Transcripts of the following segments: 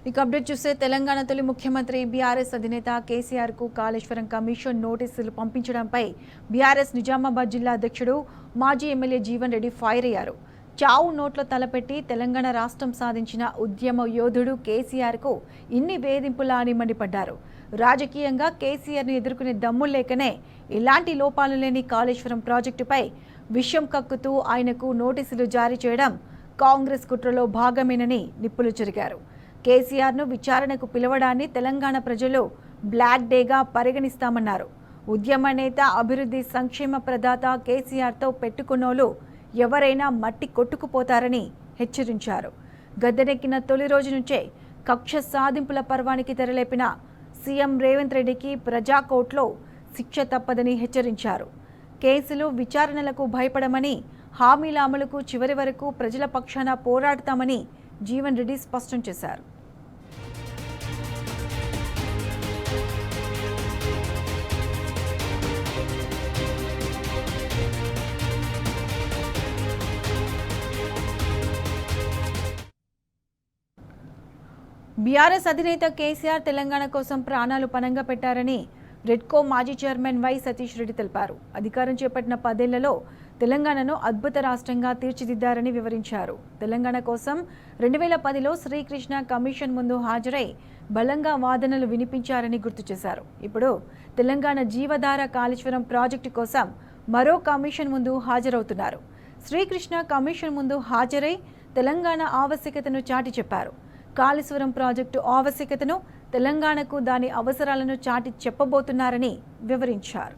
ఇక అప్డేట్ చూస్తే తెలంగాణ తొలి ముఖ్యమంత్రి బీఆర్ఎస్ అధినేత కేసీఆర్ కు కాళేశ్వరం కమిషన్ నోటీసులు పంపించడంపై బీఆర్ఎస్ నిజామాబాద్ జిల్లా అధ్యక్షుడు మాజీ ఎమ్మెల్యే జీవన్ రెడ్డి ఫైర్ అయ్యారు. చావు నోట్లో తలపెట్టి తెలంగాణ రాష్ట్రం సాధించిన ఉద్యమ యోధుడు కేసీఆర్ కు ఇన్ని వేధింపులా అని మండిపడ్డారు. రాజకీయంగా కేసీఆర్ను ఎదుర్కొనే దమ్ము లేకనే ఇలాంటి లోపాలు లేని కాళేశ్వరం ప్రాజెక్టుపై విషం కక్కుతూ ఆయనకు నోటీసులు జారీ చేయడం కాంగ్రెస్ కుట్రలో భాగమేనని నిప్పులు చెరిగారు. కేసీఆర్ను విచారణకు పిలవడాన్ని తెలంగాణ ప్రజలు బ్లాక్ డేగా పరిగణిస్తామన్నారు. ఉద్యమ నేత, అభివృద్ధి సంక్షేమ ప్రదాత కేసీఆర్తో పెట్టుకున్నోళ్ళు ఎవరైనా మట్టి కొట్టుకుపోతారని హెచ్చరించారు. గద్దెనెక్కిన తొలి రోజు నుంచే కక్ష సాధింపుల పర్వానికి తెరలేపిన సీఎం రేవంత్ రెడ్డికి ప్రజాకోర్టులో శిక్ష తప్పదని హెచ్చరించారు. కేసులు, విచారణలకు భయపడమని, హామీల అమలుకు చివరి వరకు ప్రజల పక్షాన పోరాడతామని జీవన్ రెడ్డి స్పష్టం చేశారు. బీఆర్ఎస్ అధినేత కేసీఆర్ తెలంగాణ కోసం ప్రాణాలు పణంగా పెట్టారని రెడ్కో మాజీ చైర్మన్ వై సతీష్ రెడ్డి తెలిపారు. అధికారం చేపట్టిన 10 ఏళ్లలో తెలంగాణను అద్భుత రాష్ట్రంగా తీర్చిదిద్దారని వివరించారు. తెలంగాణ కోసం 2010లో శ్రీకృష్ణ కమిషన్ ముందు హాజరై బలంగా వాదనలు వినిపించారని గుర్తు చేశారు. ఇప్పుడు తెలంగాణ జీవధార కాళేశ్వరం ప్రాజెక్టు కోసం మరో కమిషన్ ముందు హాజరవుతున్నారు. శ్రీకృష్ణ కమిషన్ ముందు హాజరై తెలంగాణ ఆవశ్యకతను చాటి చెప్పారు. కాళేశ్వరం ప్రాజెక్టు ఆవశ్యకతను, తెలంగాణకు దాని అవసరాలను చాటి చెప్పబోతున్నారని వివరించారు.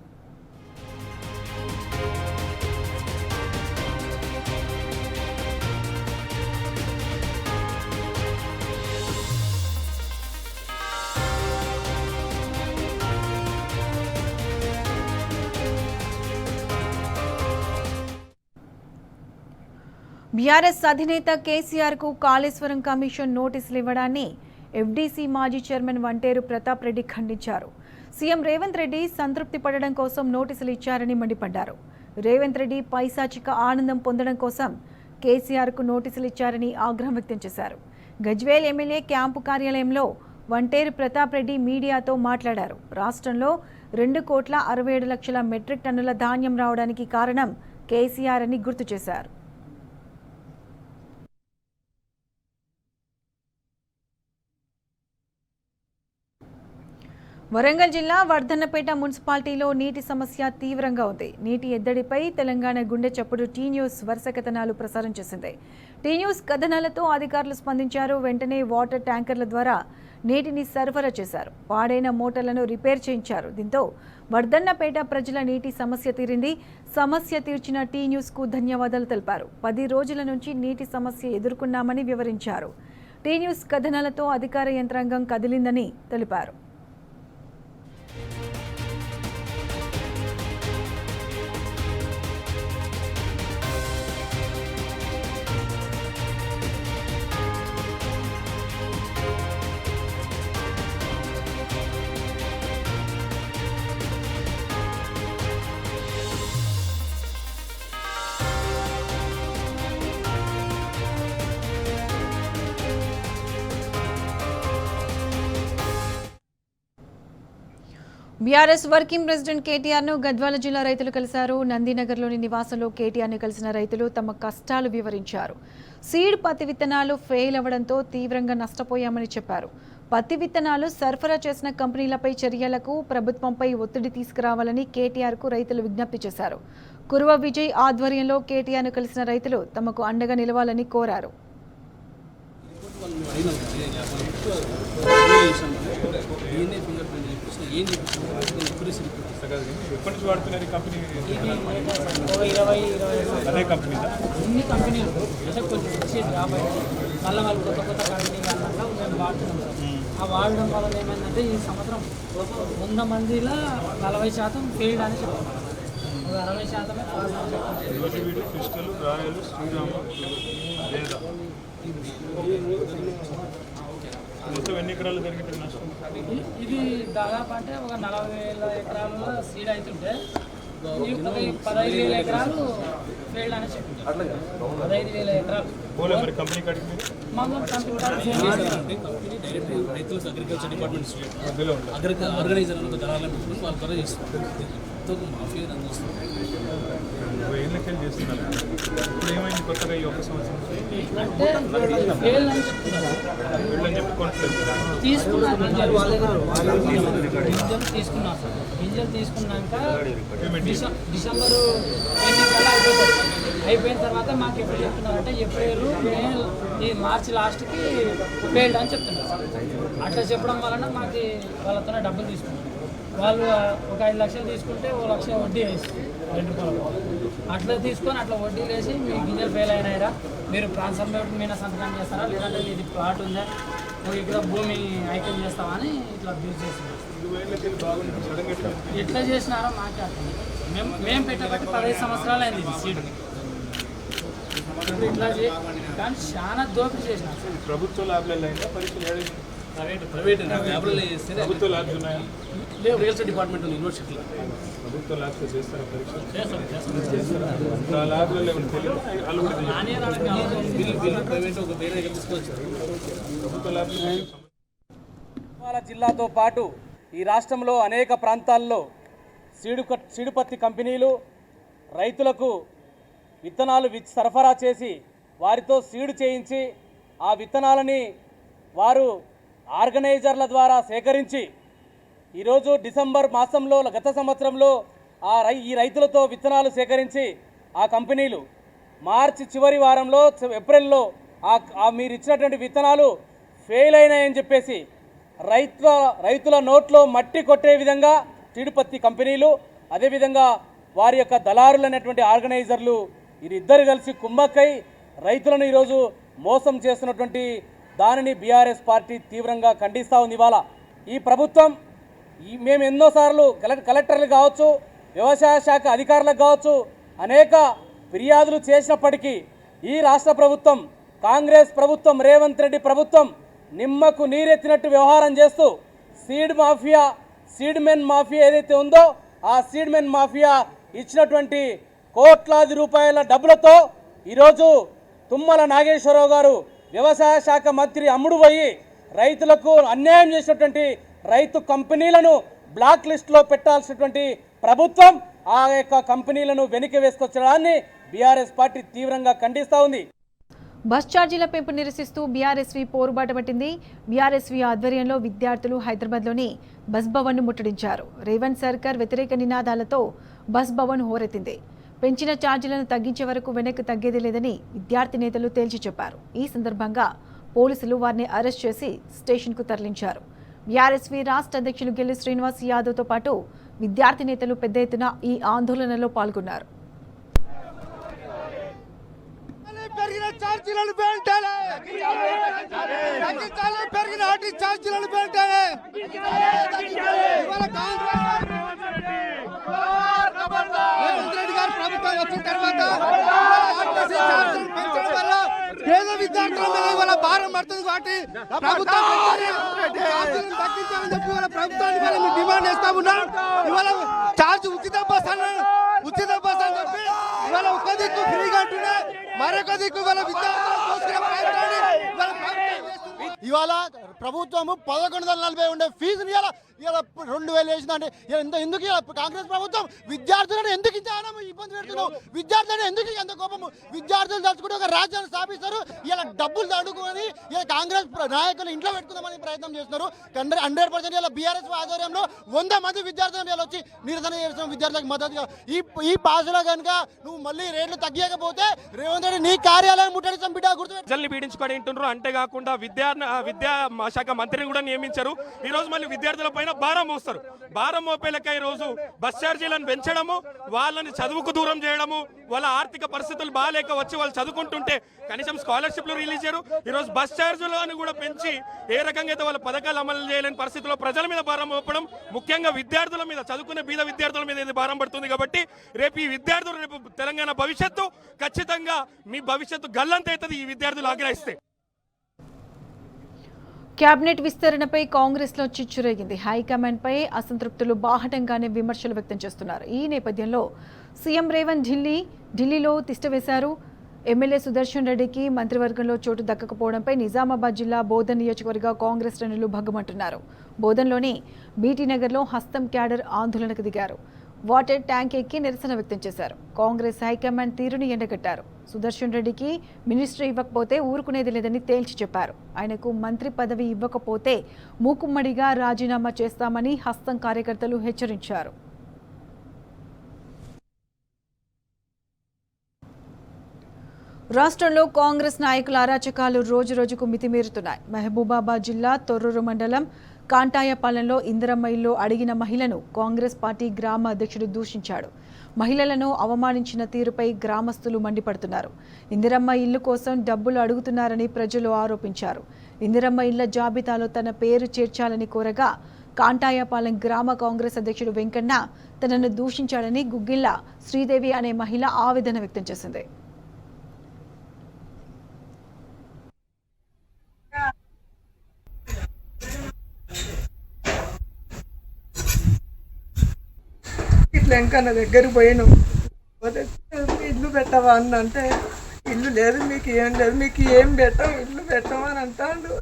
బీఆర్ఎస్ అధినేత కేసీఆర్ కు కాళేశ్వరం కమిషన్ నోటీసులు ఇవ్వడాన్ని ఎఫ్డీసీ మాజీ చైర్మన్ వంటేరు ప్రతాప్ రెడ్డి ఖండించారు. సీఎం రేవంత్ రెడ్డి సంతృప్తి పడడం కోసం నోటీసులు ఇచ్చారని మండిపడ్డారు. రేవంత్ రెడ్డి పైశాచిక ఆనందం పొందడం కోసం కేసీఆర్ కు నోటీసులు ఇచ్చారని ఆగ్రహం వ్యక్తం చేశారు. గజ్వేల్ ఎమ్మెల్యే క్యాంపు కార్యాలయంలో వంటేరు ప్రతాప్ రెడ్డి మీడియాతో మాట్లాడారు. రాష్ట్రంలో 2,67,00,000 మెట్రిక్ టన్నుల ధాన్యం రావడానికి కారణం కేసీఆర్ అని గుర్తు చేశారు. వరంగల్ జిల్లా వర్ధన్నపేట మున్సిపాలిటీలో నీటి సమస్య తీవ్రంగా ఉంది. నీటి ఎద్దడిపై తెలంగాణ గుండె చప్పుడు టీ న్యూస్ వరుస కథనాలు ప్రసారం చేసింది. టీ న్యూస్ కథనాలతో అధికారులు స్పందించారు. వెంటనే వాటర్ ట్యాంకర్ల ద్వారా నీటిని సరఫరా చేశారు. పాడైన మోటార్లను రిపేర్ చేయించారు. దీంతో వర్ధన్నపేట ప్రజల నీటి సమస్య తీరింది. సమస్య తీర్చిన టీ న్యూస్కు ధన్యవాదాలు తెలిపారు. 10 రోజుల నుంచి నీటి సమస్య ఎదుర్కొన్నామని వివరించారు. టీ న్యూస్ కథనాలతో అధికార యంత్రాంగం కదిలిందని తెలిపారు. బీఆర్ఎస్ వర్కింగ్ ప్రెసిడెంట్ కేటీఆర్ ను గద్వాల జిల్లా రైతులు కలిశారు. నందినగర్లోని నివాసంలో కేటీఆర్ ను కలిసిన రైతులు తమ కష్టాలు వివరించారు. సీడ్ పత్తి విత్తనాలు ఫెయిల్ అవ్వడంతో తీవ్రంగా నష్టపోయామని చెప్పారు. పత్తి విత్తనాలు సరఫరా చేసిన కంపెనీలపై చర్యలకు ప్రభుత్వంపై ఒత్తిడి తీసుకురావాలని కేటీఆర్ కు రైతులు విజ్ఞప్తి చేశారు. కురువ విజయ్ ఆధ్వర్యంలో కేటీఆర్ ను కలిసిన రైతులు తమకు అండగా నిలవాలని కోరారు. అన్ని కంపెనీలు అంటే కొంచెం వచ్చేది కాబట్టి మళ్ళీ వాళ్ళు కొత్త కంపెనీ వల్ల మేము వాడుతున్నాం. ఆ వాడడం వల్ల ఏమైందంటే ఈ సంవత్సరం 100 మందిలో 40% ఫెయిల్డ్ అని చెప్తున్నారు. 60%మే ఇది దాదాపు అంటే ఒక 40,000 ఎకరాలలో సీడ్ అవుతుంటే 15,000 ఎకరాలు ఫెయిల్డ్ అని చెప్పింది. 15,000 ఎకరాలు మమ్మల్ని కంపెనీ కాడ సేమ్ చేస్తారు. అంటే కంపెనీ డైరెక్ట్ రైతులకు అగ్రికల్చర్ డిపార్ట్మెంట్ ఆర్గనైజర్ అని ఒక దళాలను పెట్టుకుని వాళ్ళ ద్వారా చేస్తారు. ఎంతో మాఫియా రన్ చేస్తారు. ఎన్నికలు చేస్తున్నారు. ఇప్పుడు ఏమైంది కొత్తగా ఈ 1 సంవత్సరం అంటే ఫెయిల్ అని చెప్తున్నారు. వీళ్ళని చెప్పుకోవట్లేదు. తీసుకున్నారు గింజలు తీసుకున్నారు సార్. గింజలు తీసుకున్నాక డిసెంబరు ఎండింగ్ కల్లా అయిపోతుంది. అయిపోయిన తర్వాత మాకు ఎప్పుడు చెప్తున్నారంటే ఏప్రిల్ మే ఈ మార్చి లాస్ట్కి ఫెయిల్డ్ అని చెప్తున్నారు సార్. అట్లా చెప్పడం వలన మాకు వాళ్ళతోనే డబ్బులు తీసుకున్నారు. వాళ్ళు ఒక 5 లక్షలు తీసుకుంటే 1 లక్ష వడ్డీ వేసి 2 రూపాయలు అట్లా తీసుకొని అట్లా వడ్డీలు వేసి మీ గింజలు ఫెయిల్ అయినాయిరా, మీరు ట్రాన్స్ఫర్ మీద సంతకం చేస్తారా, లేదంటే ఇది ప్లాట్ ఉందా, నువ్వు ఇక్కడ భూమి ఐక్యం చేస్తావా అని ఇట్లా అబ్యూజ్ చేస్తున్నారు. ఎట్లా చేసినారో మాకే అర్థం కాదు. మేము పెట్టబట్టి 15 సంవత్సరాలు అయింది ఇది సీడ్. ఇట్లా కానీ చాలా దోపిడీ చేసినారు సార్. ప్రభుత్వ ల్యాబ్లలో అయినా పరీక్షలు ప్రైవేట్ ల్యాబ్లలో చేస్తే ప్రభుత్వ ల్యాబ్స్ ఉన్నాయా? లేవు. రియల్స్టేట్ డిపార్ట్మెంట్ ఉంది యూనివర్సిటీలో. ప్రభుత్వ ల్యాబ్స్ చేస్తారా పరీక్షలు? చేస్తారు. ఆ ల్యాబ్లలో ఏమైనా తెలియదు వాళ్ళు కూడా బిల్లు ప్రైవేట్ ఒక వేరే దగ్గర తీసుకొచ్చారు. ప్రభుత్వ ల్యాబ్స్ గద్వాల జిల్లాతో పాటు ఈ రాష్ట్రంలో అనేక ప్రాంతాల్లో సీడుపత్తి కంపెనీలు రైతులకు విత్తనాలు సరఫరా చేసి వారితో సీడు చేయించి ఆ విత్తనాలని వారు ఆర్గనైజర్ల ద్వారా సేకరించి ఈరోజు డిసెంబర్ మాసంలో గత సంవత్సరంలో ఈ రైతులతో విత్తనాలు సేకరించి ఆ కంపెనీలు మార్చి చివరి వారంలో ఏప్రిల్లో మీరు ఇచ్చినటువంటి విత్తనాలు ఫెయిల్ అయినాయని చెప్పేసి రైతుల నోట్లో మట్టి కొట్టే విధంగా సీడుపత్తి కంపెనీలు, అదేవిధంగా వారి యొక్క దళారులు అనేటువంటి ఆర్గనైజర్లు వీరిద్దరు కలిసి కుమ్మక్కై రైతులను ఈరోజు మోసం చేస్తున్నటువంటి దానిని బీఆర్ఎస్ పార్టీ తీవ్రంగా ఖండిస్తూ ఉంది. ఇవాళ ఈ ప్రభుత్వం మేము ఎన్నోసార్లు కలెక్టర్లు కావచ్చు, వ్యవసాయ శాఖ అధికారులకు కావచ్చు అనేక ఫిర్యాదులు చేసినప్పటికీ ఈ రాష్ట్ర ప్రభుత్వం, కాంగ్రెస్ ప్రభుత్వం, రేవంత్ రెడ్డి ప్రభుత్వం నిమ్మకు నీరెత్తినట్టు వ్యవహారం చేస్తూ సీడ్మెన్ మాఫియా ఏదైతే ఉందో ఆ సీడ్మెన్ మాఫియా ఇచ్చినటువంటి కోట్లాది రూపాయల డబ్బులతో ఈరోజు తుమ్మల నాగేశ్వరరావు గారు వ్యవసాయ శాఖ మంత్రి అమ్ముడు పోయి రైతులకు అన్యాయం చేసినటువంటి రైతు కంపెనీలను బ్లాక్ లిస్టులో పెట్టాల్సినటువంటి ప్రభుత్వం ఆ యొక్క కంపెనీలను వెనక్కి వేసుకొచ్చడాన్ని బీఆర్ఎస్ పార్టీ తీవ్రంగా ఖండిస్తూ ఉంది. బస్ ఛార్జీల పెంపు నిరసిస్తూ బీఆర్ఎస్వి పోరుబాట పట్టింది. బీఆర్ఎస్వి ఆధ్వర్యంలో విద్యార్థులు హైదరాబాద్లోని బస్ భవన్ను ముట్టడించారు. రేవంత్ సర్కార్ వ్యతిరేక నినాదాలతో బస్ భవన్ హోరెత్తింది. పెంచిన ఛార్జీలను తగ్గించే వరకు వెనక్కి తగ్గేది లేదని విద్యార్థి నేతలు తేల్చి చెప్పారు. ఈ సందర్భంగా పోలీసులు వారిని అరెస్ట్ చేసి స్టేషన్కు తరలించారు. బీఆర్ఎస్వి రాష్ట్ర అధ్యక్షులు గెల్లి శ్రీనివాస్ యాదవ్తో పాటు విద్యార్థి నేతలు పెద్ద ఎత్తున ఈ ఆందోళనలో పాల్గొన్నారు. పెరిగిన ఛార్జీలను పెంచాలి, పెరిగిన ఆర్టీ ఛార్జీలను పెంచాలి. రేవంత్ రెడ్డి గారు ప్రభుత్వం వచ్చిన తర్వాత ఆర్టీసీ ఛార్జీలను పెంచడం వల్ల పేద విద్యార్థుల మీద ఇవాళ భారం పడుతుంది. కాబట్టి ప్రభుత్వం ఛార్జీలను తగ్గించాలని చెప్పి ఇవాళ ప్రభుత్వాన్ని మేము డిమాండ్ చేస్తా ఉన్నాం. ఇవాళ ఛార్జ్ ఉచిత బస్ అని చెప్పి ఇవాళ ఒక దిక్కు ఫ్రీగా అంటున్నా, మరొక దిక్కు ఇవాళ ఇవాళ ప్రభుత్వము 1140 ఉండే ఫీజుని ఇలా 2000 వేసిందంటే ఎందుకు కాంగ్రెస్ ప్రభుత్వం విద్యార్థులను ఎందుకు ఇబ్బంది పెడుతున్నావు? విద్యార్థులను ఎందుకు ఎంత కోపము? విద్యార్థులు తలుచుకుంటే ఒక రాజ్యాన్ని స్థాపిస్తారు. ఇలా డబ్బులు తడుకుని ఇలా కాంగ్రెస్ నాయకులు ఇంట్లో పెట్టుకుందామని ప్రయత్నం చేస్తున్నారు. 100% ఇలా బీఆర్ఎస్ ఆధ్వర్యంలో 100 మంది విద్యార్థులు ఇలా వచ్చి నిరసన చేస్తున్న విద్యార్థులకు మద్దతుగా ఈ పాసులో కనుక నువ్వు మళ్ళీ రేట్లు తగ్గకపోతే రేవంత్ రెడ్డి నీ కార్యాలయం ముట్టడిస్తాం బిడ్డ గుర్తు ప్రజల్ని పీడించుకొని ఉంటున్నారు. అంతేకాకుండా విద్యా శాఖ మంత్రిని కూడా నియమించారు. ఈ రోజు మళ్ళీ విద్యార్థుల పైన భారం మోస్తారు. భారం మోపేలక ఈ రోజు బస్ ఛార్జీలను పెంచడము, వాళ్ళని చదువుకు దూరం చేయడము, వాళ్ళ ఆర్థిక పరిస్థితులు బాగాలేక వచ్చి వాళ్ళు చదువుకుంటుంటే కనీసం స్కాలర్షిప్లు రిలీజ్ చేయరు. ఈరోజు బస్ ఛార్జీలను కూడా పెంచి ఏ రకంగా అయితే వాళ్ళ పథకాలు అమలు చేయలేని పరిస్థితుల్లో ప్రజల మీద భారం మోపడం, ముఖ్యంగా విద్యార్థుల మీద, చదువుకునే బీద విద్యార్థుల మీద ఇది భారం పడుతుంది. కాబట్టి రేపు ఈ విద్యార్థులు, రేపు తెలంగాణ భవిష్యత్తు ఖచ్చితంగా మీ భవిష్యత్తు గల్లంతైతుంది ఈ విద్యార్థులు ఆగ్రహిస్తే. కేబినెట్ విస్తరణపై కాంగ్రెస్లో చిచ్చురేగింది. హైకమాండ్పై అసంతృప్తులు బాహటంగానే విమర్శలు వ్యక్తం చేస్తున్నారు. ఈ నేపథ్యంలో సీఎం రేవంత్ ఢిల్లీలో తిష్టవేశారు. ఎమ్మెల్యే సుదర్శన్ రెడ్డికి మంత్రివర్గంలో చోటు దక్కకపోవడంపై నిజామాబాద్ జిల్లా బోధన్ నియోజకవర్గ కాంగ్రెస్ శ్రేణులు భగ్గుమంటున్నారు. బోధన్లోని బీటీ నగర్లో హస్తం క్యాడర్ ఆందోళనకు దిగారు. వాటర్ ట్యాంక్ ఎక్కి నిరసన వ్యక్తం చేశారు. కాంగ్రెస్ హైకమాండ్ తీరుని ఎండగట్టారు. సుదర్శన్ రెడ్డికి మినిస్ట్రీ ఇవ్వకపోతే ఊరుకునేది లేదని తేల్చి చెప్పారు. ఆయనకు మంత్రి పదవి ఇవ్వకపోతే మూకుమ్మడిగా రాజీనామా చేస్తామని హస్తం కార్యకర్తలు హెచ్చరించారు. రాష్ట్రంలో కాంగ్రెస్ నాయకుల అరాచకాలు రోజురోజుకు మితిమీరుతున్నాయి. మహబూబాబాద్ జిల్లా తొర్రూరు మండలం కాంటాయపాలెంలో ఇందిరమ్మ ఇల్లు అడిగిన మహిళను కాంగ్రెస్ పార్టీ గ్రామ అధ్యక్షుడు దూషించాడు. మహిళలను అవమానించిన తీరుపై గ్రామస్తులు మండిపడుతున్నారు. ఇందిరమ్మ ఇల్లు కోసం డబ్బులు అడుగుతున్నారని ప్రజలు ఆరోపించారు. ఇందిరమ్మ ఇళ్ల జాబితాలో తన పేరు చేర్చాలని కోరగా కాంటాయపాలెం గ్రామ కాంగ్రెస్ అధ్యక్షుడు వెంకన్న తనను దూషించాడని గుగ్గిళ్ల శ్రీదేవి అనే మహిళ ఆవేదన వ్యక్తం చేసింది. వెంకన్న దగ్గరికి పోయాను. ఇల్లు పెట్టవా అని అంటే ఇల్లు లేదు, మీకు ఏం లేదు, మీకు ఏం పెట్టాం, ఇల్లు పెట్టామా అని అంటాడు.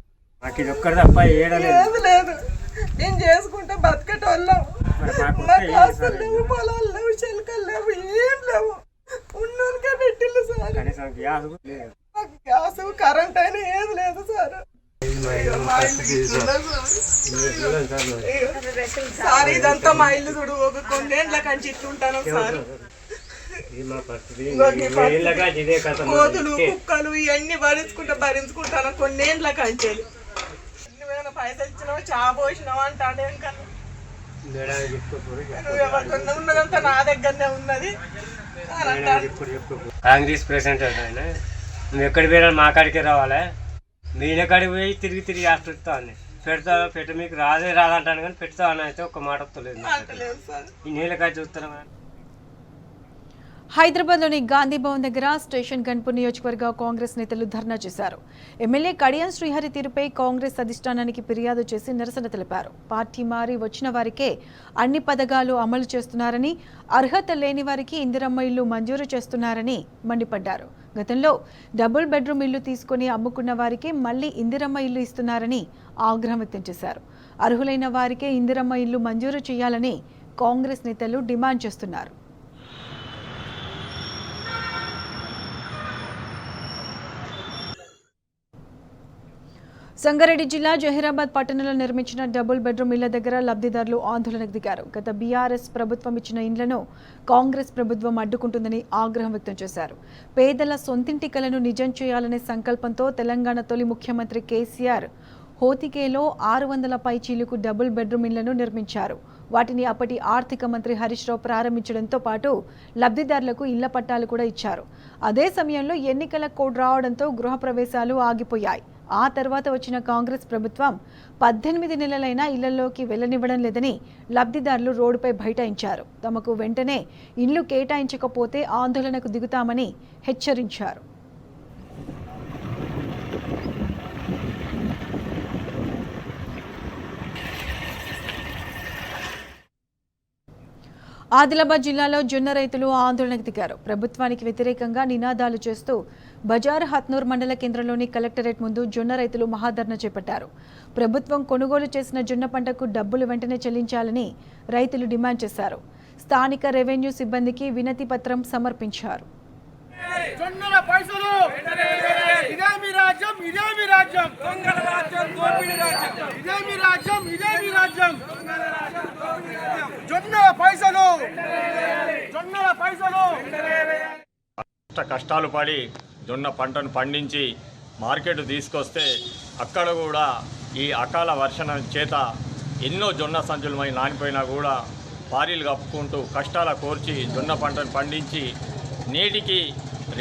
లేదు లేదు, నేను చేసుకుంటే బతకటోళ్ళం. మాకు ఆస్తులు లేవు, పొలాలు లేవు, చెలకలు లేవు, ఏం లేవు. ఉన్నోనికే పెట్టిల్లు సార్. మాకు గ్యాస్ కరెంట్ అయినా ఏది లేదు సార్. సార్ ఇదంతా మా ఇల్లు చూడు, ఒక కొన్నేళ్ళ కంచి ఇట్లుంటాను సార్. కోతులు కుక్కలు ఇవన్నీ భరించుకుంటాను కొన్నేళ్ళ కంచెలు. పైసలు ఇచ్చినావా, చా పోసినావా అంటాడు. నువ్వు ఉన్నదంతా నా దగ్గరనే ఉన్నది. కాంగ్రెస్ ప్రెసిడెంట్ ఆయన, నువ్వు ఎక్కడికి పోయినా మా కాడికే రావాలి. మీన కాడికి పోయి తిరిగి ఆస్పెడతాను. పెట్ట మీకు రాదంటాను కానీ పెడతా అని అయితే ఒక్క మాట వస్తలేదు. ఈ నీళ్ళ కాడ చూస్తాను. హైదరాబాద్లోని గాంధీ భవన్ దగ్గర స్టేషన్ గన్పూర్ నియోజకవర్గ కాంగ్రెస్ నేతలు ధర్నా చేశారు. ఎమ్మెల్యే కడియం శ్రీహరి తీరుపై కాంగ్రెస్ అధిష్టానానికి ఫిర్యాదు చేసి నిరసన తెలిపారు. పార్టీ మారి వచ్చిన వారికే అన్ని పథకాలు అమలు చేస్తున్నారని, అర్హత లేని వారికి ఇందిరమ్మ ఇల్లు మంజూరు చేస్తున్నారని మండిపడ్డారు. గతంలో డబుల్ బెడ్రూమ్ ఇల్లు తీసుకుని అమ్ముకున్న వారికే మళ్లీ ఇందిరమ్మ ఇల్లు ఇస్తున్నారని ఆగ్రహం వ్యక్తం చేశారు. అర్హులైన వారికే ఇందిరమ్మ ఇల్లు మంజూరు చేయాలని కాంగ్రెస్ నేతలు డిమాండ్ చేస్తున్నారు. సంగారెడ్డి జిల్లా జహీరాబాద్ పట్టణంలో నిర్మించిన డబుల్ బెడ్రూమ్ ఇళ్ల దగ్గర లబ్ధిదారులు ఆందోళనకు దిగారు. గత బీఆర్ఎస్ ప్రభుత్వం ఇచ్చిన ఇండ్లను కాంగ్రెస్ ప్రభుత్వం అడ్డుకుంటుందని ఆగ్రహం వ్యక్తం చేశారు. పేదల సొంతింటి కలను నిజం చేయాలనే సంకల్పంతో తెలంగాణ తొలి ముఖ్యమంత్రి కేసీఆర్ హోతికేలో 600 పైచీలకు డబుల్ బెడ్రూమ్ ఇళ్లను నిర్మించారు. వాటిని అప్పటి ఆర్థిక మంత్రి హరీష్ రావు ప్రారంభించడంతో పాటు లబ్ధిదారులకు ఇళ్ల పట్టాలు కూడా ఇచ్చారు. అదే సమయంలో ఎన్నికల కోడ్ రావడంతో గృహప్రవేశాలు ఆగిపోయాయి. ఆ తర్వాత వచ్చిన కాంగ్రెస్ ప్రభుత్వం 18 నెలలైనా ఇళ్లలోకి వెళ్లనివ్వడం లేదని లబ్ధిదారులు రోడ్డుపై బైఠాయించారు. తమకు వెంటనే ఇళ్లు కేటాయించకపోతే ఆందోళనకు దిగుతామని హెచ్చరించారు. ఆదిలాబాద్ జిల్లాలో జొన్న రైతులు ఆందోళనకు దిగారు. ప్రభుత్వానికి వ్యతిరేకంగా నినాదాలు చేస్తూ బజార్ హత్నూర్ మండల కేంద్రంలోని కలెక్టరేట్ ముందు జొన్న రైతులు మహాధర్నా చేపట్టారు. ప్రభుత్వం కొనుగోలు చేసిన జొన్న పంటకు డబ్బులు వెంటనే చెల్లించాలని రైతులు డిమాండ్ చేశారు. స్థానిక రెవెన్యూ సిబ్బందికి వినతి పత్రం సమర్పించారు. కష్టాలు పడి జొన్న పంటను పండించి మార్కెట్ తీసుకొస్తే అక్కడ కూడా ఈ అకాల వర్షం చేత ఎన్నో జొన్న సంచులమై నానిపోయినా కూడా పారీలు కప్పుకుంటూ కష్టాల కోర్చి జొన్న పంటను పండించి నేటికి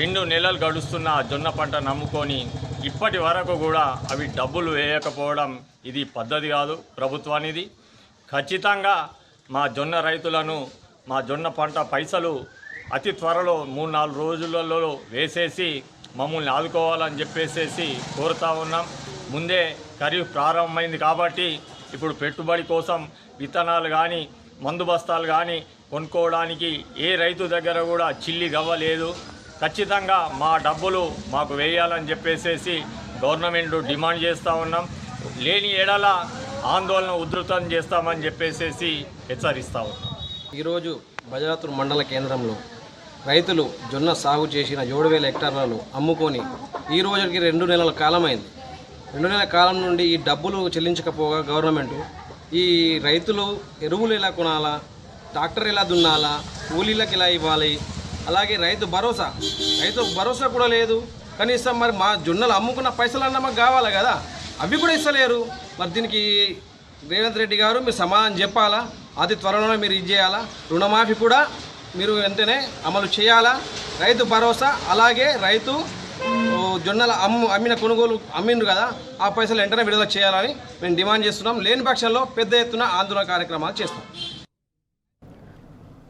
2 నెలలు గడుస్తున్న జొన్న పంట నమ్ముకొని ఇప్పటి వరకు కూడా అవి డబ్బులు వేయకపోవడం ఇది పద్ధతి కాదు ప్రభుత్వానిది. ఖచ్చితంగా మా జొన్న రైతులను మా జొన్న పంట పైసలు అతి త్వరలో 3-4 రోజులలో వేసేసి మమ్మల్ని ఆదుకోవాలని చెప్పేసి కోరుతా ఉన్నాం. ముందే ఖరీఫ్ ప్రారంభమైంది కాబట్టి ఇప్పుడు పెట్టుబడి కోసం విత్తనాలు కానీ మందు బస్తాలు కానీ కొనుక్కోవడానికి ఏ రైతు దగ్గర కూడా చిల్లి గవ్వలేదు. ఖచ్చితంగా మా డబ్బులు మాకు వేయాలని చెప్పేసి గవర్నమెంట్ డిమాండ్ చేస్తూ ఉన్నాం. లేని ఏడల ఆందోళన ఉధృతం చేస్తామని చెప్పేసి హెచ్చరిస్తూ ఉన్నాం. ఈరోజు బజాతుర్ మండల కేంద్రంలో రైతులు జొన్న సాగు చేసిన 7,000 హెక్టార్లను అమ్ముకొని ఈ రోజుకి 2 నెలల కాలమైంది. 2 నెలల కాలం నుండి ఈ డబ్బులు చెల్లించకపోగా గవర్నమెంట్ ఈ రైతులు ఎరువులు ఎలా కొనాలా, ట్రాక్టర్ ఎలా దున్నాలా, కూలీలకు ఎలా ఇవ్వాలి, అలాగే రైతు భరోసా కూడా లేదు. కనీసం మరి మా జొన్నలు అమ్ముకున్న పైసలన్నా మాకు కావాలి కదా, అవి కూడా ఇస్తలేరు. మరి దీనికి రేవంత్ రెడ్డి గారు మీరు సమాధానం చెప్పాలా, అతి త్వరలోనే మీరు ఇది చేయాలా, రుణమాఫీ కూడా మీరు వెంటనే అమలు చేయాలా, రైతు భరోసా అలాగే రైతు జొన్నల అమ్మిన కొనుగోలు అమ్మిండ్రు కదా ఆ పైసలు వెంటనే విడుదల చేయాలని మేము డిమాండ్ చేస్తున్నాం. లేని పక్షంలో పెద్ద ఎత్తున ఆందోళన కార్యక్రమాలు చేస్తాం.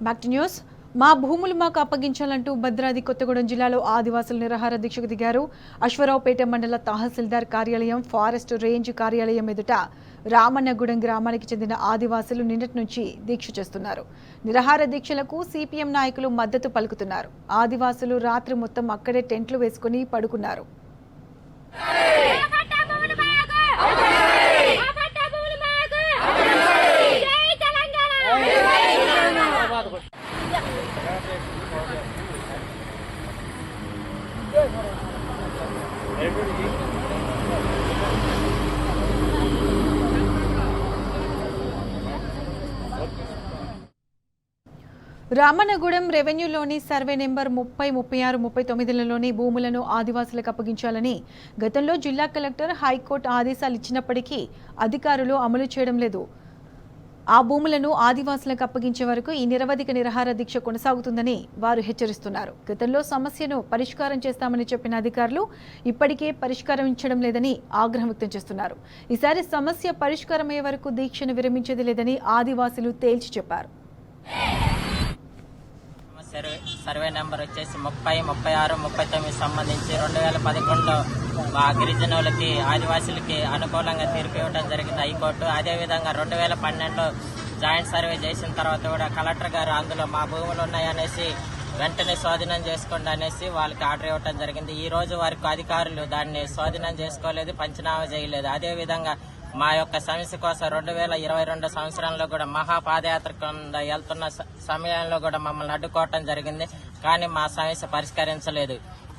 Back to news. మా భూములు మాకు అప్పగించాలంటూ భద్రాద్రి కొత్తగూడెం జిల్లాలో ఆదివాసులు నిరాహార దీక్షకు దిగారు. అశ్వరావుపేట మండల తహసీల్దార్ కార్యాలయం, ఫారెస్ట్ రేంజ్ కార్యాలయం ఎదుట రామన్నగూడెం గ్రామానికి చెందిన ఆదివాసులు నిన్నటి నుంచి దీక్ష చేస్తున్నారు. నిరాహార దీక్షలకు సిపిఎం నాయకులు మద్దతు పలుకుతున్నారు. ఆదివాసులు రాత్రి మొత్తం అక్కడే టెంట్లు వేసుకుని పడుకున్నారు. రామన్నగూడెం రెవెన్యూలోని సర్వే నెంబర్ 30, 36, 39లోని భూములను ఆదివాసులకు అప్పగించాలని గతంలో జిల్లా కలెక్టర్, హైకోర్టు ఆదేశాలు ఇచ్చినప్పటికీ అధికారులు అమలు చేయడం లేదు. ఆ భూములను ఆదివాసులకు అప్పగించే వరకు ఈ నిరవధిక నిరాహార దీక్ష కొనసాగుతుందని వారు హెచ్చరిస్తున్నారు. గతంలో సమస్యను పరిష్కారం చేస్తామని చెప్పిన అధికారులు ఇప్పటికే పరిష్కరించడం లేదని ఆగ్రహం వ్యక్తం చేస్తున్నారు. ఈసారి సమస్య పరిష్కారమయ్యే వరకు దీక్షను విరమించేది లేదని ఆదివాసులు తేల్చి చెప్పారు. సర్వే నెంబర్ వచ్చేసి 30, 36, 39 సంబంధించి 2011లో మా గిరిజనులకి, ఆదివాసులకి అనుకూలంగా తీర్పు ఇవ్వడం జరిగింది హైకోర్టు. అదేవిధంగా 2012లో జాయింట్ సర్వే చేసిన తర్వాత కూడా కలెక్టర్ గారు అందులో మా భూములు ఉన్నాయనేసి వెంటనే స్వాధీనం చేసుకోండి అనేసి వాళ్ళకి ఆర్డర్ ఇవ్వడం జరిగింది. ఈ రోజు వరకు అధికారులు దాన్ని స్వాధీనం చేసుకోలేదు, పంచనామా చేయలేదు. అదేవిధంగా మా యొక్క సమస్య కోసం 2022 సంవత్సరంలో కూడా మహాపాదయాత్ర వెళ్తున్న సమయంలో కూడా మమ్మల్ని అడ్డుకోవటం జరిగింది. కానీ మా సమస్య పరిష్కరించలేదు.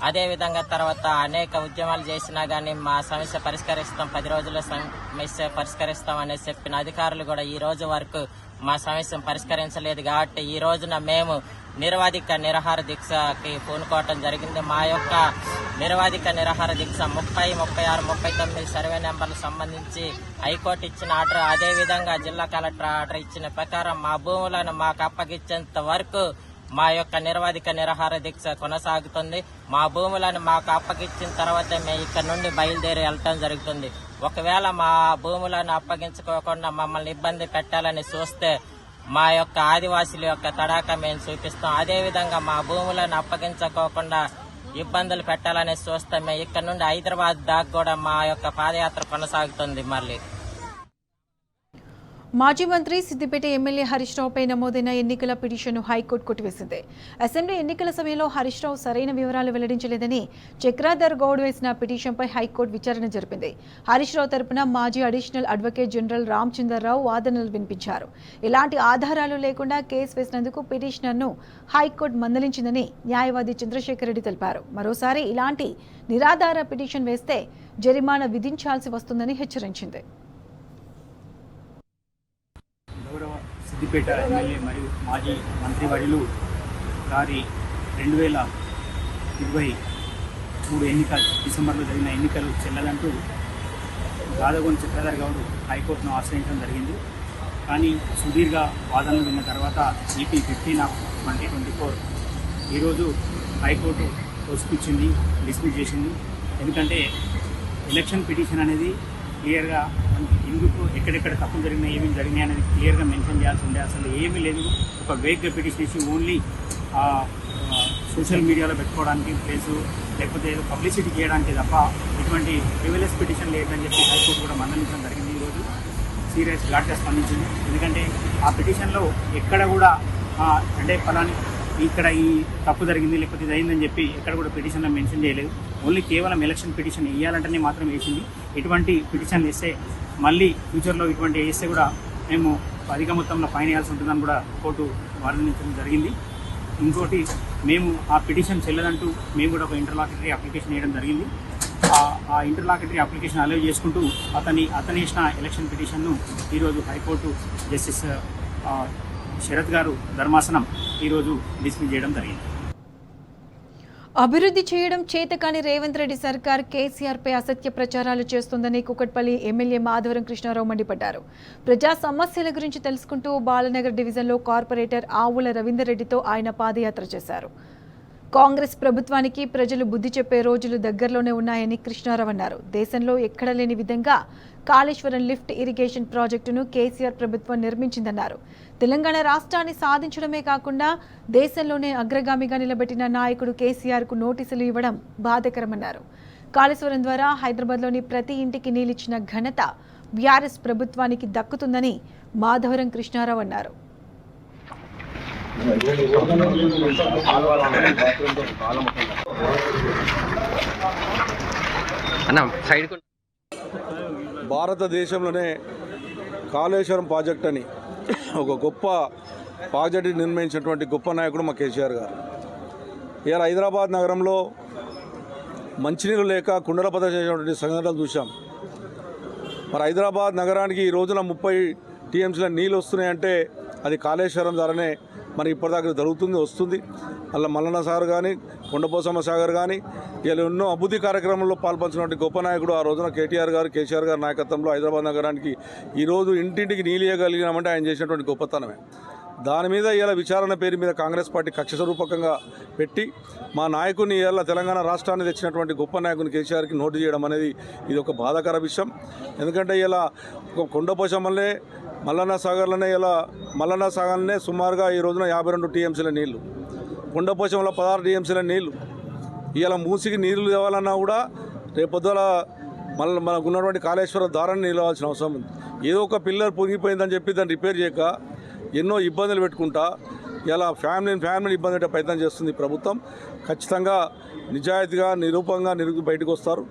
అదేవిధంగా తర్వాత అనేక ఉద్యమాలు చేసినా కానీ మా సమస్య పరిష్కరిస్తాం, 10 రోజుల్లో సమస్య పరిష్కరిస్తాం అనేసి చెప్పిన అధికారులు కూడా ఈ రోజు వరకు మా సమస్యను పరిష్కరించలేదు. కాబట్టి ఈ రోజున మేము నిరవధిక నిరాహార దీక్షకి పూనుకోవటం జరిగింది. మా యొక్క నిరవధిక నిరాహార దీక్ష 30, 36, 39 సర్వే నెంబర్లకు సంబంధించి హైకోర్టు ఇచ్చిన ఆర్డర్, అదేవిధంగా జిల్లా కలెక్టర్ ఆర్డర్ ఇచ్చిన ప్రకారం మా భూములను మాకు అప్పగించేంత వరకు మా యొక్క నిరవధిక నిరాహార దీక్ష కొనసాగుతుంది. మా భూములను మాకు అప్పగించిన తర్వాత మేము ఇక్కడ నుండి బయలుదేరి వెళ్ళటం జరుగుతుంది. ఒకవేళ మా భూములను అప్పగించుకోకుండా మమ్మల్ని ఇబ్బంది పెట్టాలని చూస్తే మా యొక్క ఆదివాసుల యొక్క తడాక మేము చూపిస్తాం. అదేవిధంగా మా భూములను అప్పగించుకోకుండా ఇబ్బందులు పెట్టాలని చూస్తే మేము ఇక్కడ నుండి హైదరాబాద్ దాకా కూడా మా యొక్క పాదయాత్ర కొనసాగుతుంది. మళ్ళీ మాజీ మంత్రి సిద్దిపేట ఎమ్మెల్యే హరీష్ రావుపై నమోదైన ఎన్నికల పిటిషన్ను హైకోర్టు కొట్టివేసింది. అసెంబ్లీ ఎన్నికల సమయంలో హరీష్ రావు సరైన వివరాలు వెల్లడించలేదని చక్రాధర్ గౌడ్ వేసిన పిటిషన్పై హైకోర్టు విచారణ జరిపింది. హరీష్ రావు తరపున మాజీ అడిషనల్ అడ్వకేట్ జనరల్ రామచంద్రరావు వాదనలు వినిపించారు. ఎలాంటి ఆధారాలు లేకుండా కేసు వేసినందుకు పిటిషనర్ను హైకోర్టు మందలించిందని న్యాయవాది చంద్రశేఖర్ రెడ్డి తెలిపారు. మరోసారి ఇలాంటి నిరాధార పిటిషన్ వేస్తే జరిమానా విధించాల్సి వస్తుందని హెచ్చరించింది. సిద్దిపేట ఎమ్మెల్యే మరియు మాజీ మంత్రివర్యులు గారి 2023 ఎన్నికలు డిసెంబర్లో జరిగిన ఎన్నికలు చెల్లదంటూ గాదగోని చక్రధర్ గౌడ్ హైకోర్టును ఆశ్రయించడం జరిగింది. కానీ సుదీర్ఘ వాదనలు విన్న తర్వాత EP 15/2024 ఈరోజు హైకోర్టు తోసిపుచ్చింది, డిస్మిస్ చేసింది. ఎందుకంటే ఎలక్షన్ పిటిషన్ అనేది క్లియర్గా ఎందుకు ఎక్కడెక్కడ తప్పులు జరిగినాయి, ఏమేమి జరిగినాయి అనేది క్లియర్గా మెన్షన్ చేయాల్సి ఉండే. అసలు ఏమీ లేదు, ఒక వేగ్గా పిటిషన్ ఇచ్చి ఓన్లీ సోషల్ మీడియాలో పెట్టుకోవడానికి ప్లేసు లేకపోతే ఏదో పబ్లిసిటీ చేయడానికి తప్ప ఎటువంటి ప్రివిలేజ్ పిటిషన్ లేదని చెప్పి హైకోర్టు కూడా మందలించడం జరిగింది. ఈరోజు సీరియస్ ఘాట్గా స్పందించింది. ఎందుకంటే ఆ పిటిషన్లో ఎక్కడ కూడా అంటే ఫలాని ఇక్కడ ఈ తప్పు జరిగింది లేకపోతే ఇది అయిందని చెప్పి ఎక్కడ కూడా పిటిషన్లో మెన్షన్ చేయలేదు. ఓన్లీ కేవలం ఎలక్షన్ పిటిషన్ వేయాలంటేనే మాత్రం వేసింది. ఇటువంటి పిటిషన్లు వేస్తే మళ్ళీ ఫ్యూచర్లో ఇటువంటి వేస్తే కూడా మేము అధిక మొత్తంలో ఫైన్ వేయాల్సి ఉంటుందని కూడా కోర్టు వాదించడం జరిగింది. ఇంకోటి, మేము ఆ పిటిషన్ చెల్లదంటూ మేము కూడా ఒక ఇంటర్లాకిటరీ అప్లికేషన్ వేయడం జరిగింది. ఆ ఇంటర్లాకిటరీ అప్లికేషన్ అలౌ చేసుకుంటూ అతని వేసిన ఎలక్షన్ పిటిషన్ను ఈరోజు హైకోర్టు జస్టిస్ శరత్ గారు ధర్మాసనం ఈరోజు డిస్మిస్ చేయడం జరిగింది. అభివృద్ధి చేయడం చేతకాని రేవంత్ రెడ్డి సర్కార్ కేసీఆర్పై అసత్య ప్రచారాలు చేస్తోందని కూకట్పల్లి ఎమ్మెల్యే మాధవరం కృష్ణారావు మండిపడ్డారు. ప్రజా సమస్యల గురించి తెలుసుకుంటూ బాలనగర్ డివిజన్లో కార్పొరేటర్ ఆవుల రవీందర్ రెడ్డితో ఆయన పాదయాత్ర చేశారు. కాంగ్రెస్ ప్రభుత్వానికి ప్రజలు బుద్ధి చెప్పే రోజులు దగ్గరలోనే ఉన్నాయని కృష్ణారావు అన్నారు. దేశంలో ఎక్కడ లేని విధంగా కాళేశ్వరం లిఫ్ట్ ఇరిగేషన్ ప్రాజెక్టును కేసీఆర్ ప్రభుత్వం నిర్మించిందన్నారు. తెలంగాణ రాష్ట్రాన్ని సాధించడమే కాకుండా దేశంలోనే అగ్రగామిగా నిలబెట్టిన నాయకుడు కేసీఆర్కు నోటీసులు ఇవ్వడం బాధాకరమన్నారు. కాళేశ్వరం ద్వారా హైదరాబాద్లోని ప్రతి ఇంటికి నీళ్లిచ్చిన ఘనత బీఆర్ఎస్ ప్రభుత్వానికి దక్కుతుందని మాధవరం కృష్ణారావు అన్నారు. భారతదేశంలోనే కాళేశ్వరం ప్రాజెక్ట్ అని ఒక గొప్ప ప్రాజెక్టు నిర్మించినటువంటి గొప్ప నాయకుడు మా కేసీఆర్ గారు. ఇవాళ హైదరాబాద్ నగరంలో మంచినీళ్ళు లేక కుండల ప్రదర్శించినటువంటి సంఘటనలు చూసాం. మరి హైదరాబాద్ నగరానికి ఈ రోజున 30 టీఎంసీల నీళ్ళు వస్తున్నాయంటే అది కాళేశ్వరం ద్వారానే మరి ఇప్పటిదాకా జరుగుతుంది, వస్తుంది. అలా మల్లన్న సాగర్ కానీ, కొండపోసమ్మ సాగర్ కానీ ఇలా ఎన్నో అభివృద్ధి కార్యక్రమంలో పాల్పంచినటువంటి గొప్ప నాయకుడు ఆ రోజున కేసీఆర్ గారి నాయకత్వంలో హైదరాబాద్ నగరానికి ఈరోజు ఇంటింటికి నీళ్ళు ఇవ్వగలిగినామంటే ఆయన చేసినటువంటి గొప్పతనమే. దాని మీద ఇలా విచారణ పేరు మీద కాంగ్రెస్ పార్టీ కక్ష స్వరూపకంగా పెట్టి మా నాయకుని ఇలా తెలంగాణ రాష్ట్రాన్ని తెచ్చినటువంటి గొప్ప నాయకుని కేసీఆర్కి నోటు చేయడం అనేది ఇది ఒక బాధాకర విషయం. ఎందుకంటే ఇలా ఒక కొండపోసమ్మలనే మల్లన్న సాగర్లోనే ఇలా మల్లన్న సాగర్నే సుమారుగా ఈ రోజున 52 టీఎంసీల నీళ్లు, కొండపోసంలో 16 టీఎంసీల నీళ్లు. ఇలా మూసికి నీళ్లు తేవాలన్నా కూడా రేపొద్దుల మళ్ళీ మనకు ఉన్నటువంటి కాళేశ్వరం ద్వారాన్ని నిలవాల్సిన అవసరం ఉంది. ఏదో ఒక పిల్లర్ పొంగిపోయిందని చెప్పి దాన్ని రిపేర్ చేయక ఎన్నో ఇబ్బందులు పెట్టుకుంటా ఇలా ఫ్యామిలీని ఇబ్బంది పెట్టే ప్రయత్నం చేస్తుంది ప్రభుత్వం. ఖచ్చితంగా నిజాయితీగా నిరూపంగా బయటకు వస్తారు.